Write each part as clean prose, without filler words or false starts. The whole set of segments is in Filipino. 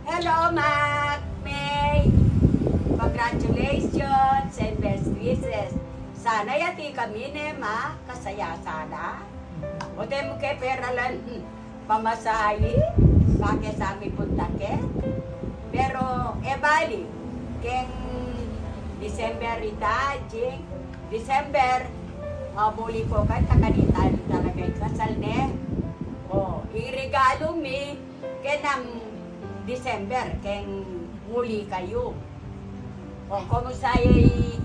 Hello, Mac! May! Congratulations and best wishes. Sana yati kami ne, Ma. Kasaya sana. O de mo kay peralan pamasahi. Bakit sa amin punta ke? Pero, bali. Keng December ita, Jing. December, mabuli ko ka, takanitan talaga kasal ne. O, irigalo mi, kenang December, keng muli kayo. O, kumusta yung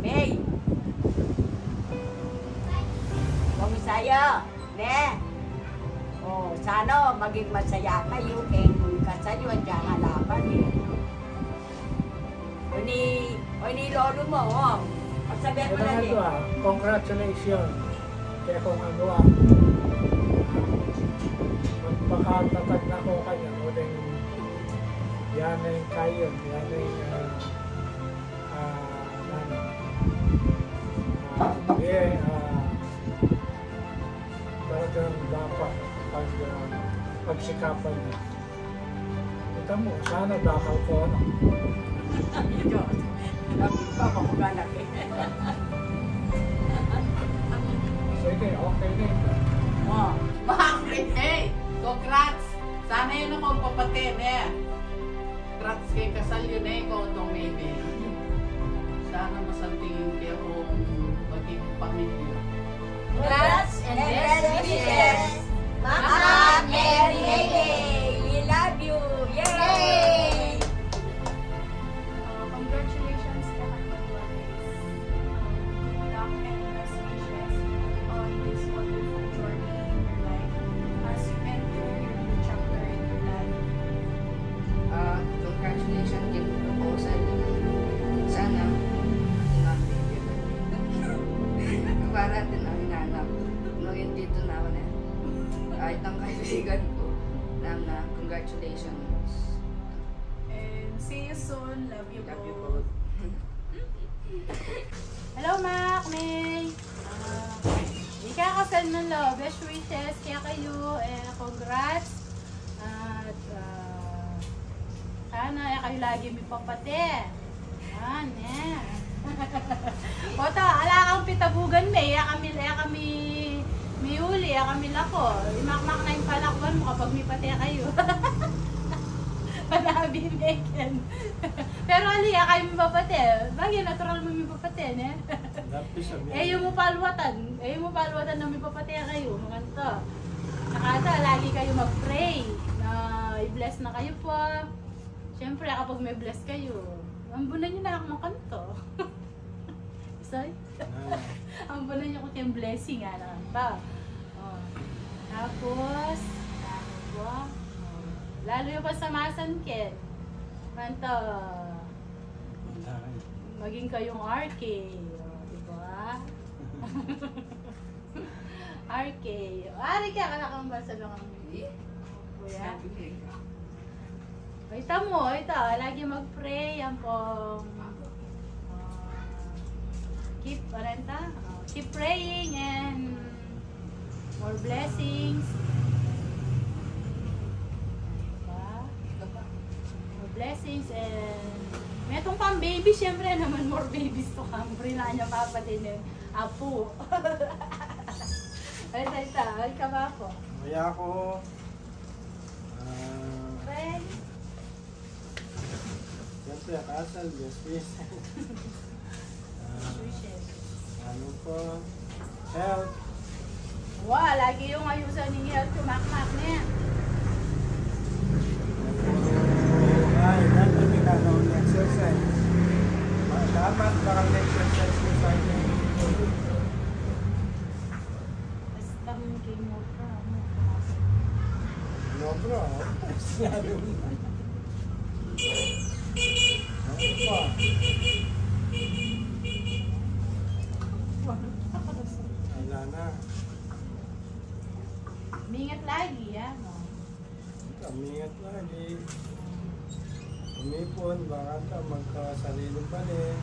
May? Kumusta yun? Ne? O, sana maging masaya kayo, keng kasal yun, dyan halapan eh. O ni lolo mo, o. Sabi ko na din. Congratulations. Kaya kung ano magpakatatag na ko kanya. Uling yan ay kayo. Yan ay talagang dapat pagsikapan niya. Kita mo, sana dakal ko ano. Sige, okay din. Bakit eh? Congrats! Sana yun ang magpapatid eh. Congrats kay kasal yun eh, kung itong maybe. Sana masantingin kayo kung maging pamilya. Congrats and best wishes, Mama and Lele. We love you. Yay! Congratulations to luck and best wishes on this wonderful journey in your life as you enter your new chapter in your life. Congratulations din proposal. Sana para din ang inanap. Ngayon dito na ako na. Kahit ang kaibigan ko na congratulations. And see you soon. Love you Love you both. both. Hello, Mac, May. Ikakasal ng love. Best wishes kaya kayo. Congrats. At sana kayo lagi may papate. Yan, eh. Oto, ala kang pitabugan, May. Kami miuli, kami lako. Imakmak na yung palakwan mo kapag may pate kayo. Panabi, Megan. Pero aliya kayo may papate. Bagay, natural mo may papate, ne? Yung mo palwatan na may papate kayo. Mga to. Nakata, lagi kayo mag-pray na i-bless na kayo po. Siyempre, kapag may bless kayo, ambunan nyo na ako ng kanto. Sorry? Ambunan nyo ko kayong blessing, ano. Tapos, ano po? Lalo yung pasamasan, Ken. Kanto. Maging kayong RK. Diba? RK. RK, kalakang basa lang ang kuya. Ito mo, lagi mag-pray, yan pong keep praying and more blessings. More blessings and may itong pang baby, syempre naman more babies to come. Pray na niya papatin yung apo. Ay ka ba po? Maya ako. Pray. Siyempre, kasal, best wishes. Wishes. Ano po? Health. Wow, lagi yung ayusan ng health kumakmak na yan. Ay, natin ka na exercise. Dapat baka exercise ko sa inyo. Basta maging mo ka. No bro. Sinabi mo na. Ano pa? Wala na. Mingat lagi, yan. Kamingat lagi. Umipon, baka ka magkasarili pa rin.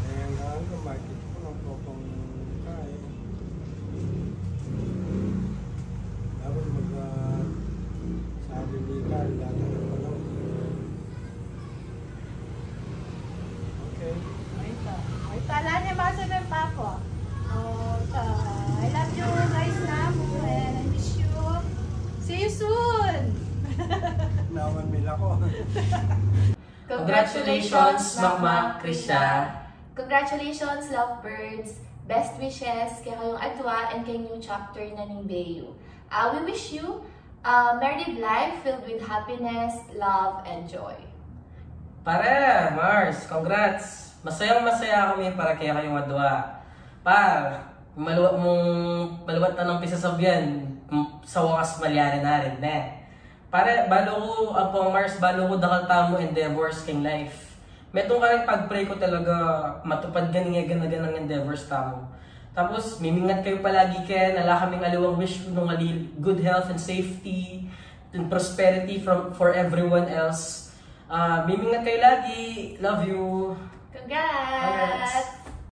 Kaya nga ano, makikita ko ng popong kain. Dapat ako. Congratulations, Mama Krisha. Congratulations, lovebirds. Best wishes kay kayong adwa and kay new chapter na ning Bayu. We wish you a married life filled with happiness, love, and joy. Pare, Mars, congrats! Masayang-masaya kami para kaya kayong adwa. Maluwat na ng pisasabyan, sa wakas malyari na rin, Pare, balo ko, Apong Mars, balo ko dakal tamo endeavors king life. Metong ka rin pag-pray ko talaga, matupad ganing ganang endeavors tamo. Tapos, mimingat kayo palagi Ken, ala kaming aliwang wish nung good health and safety, and prosperity for everyone else. Mimingat kayo lagi, love you. Congrats!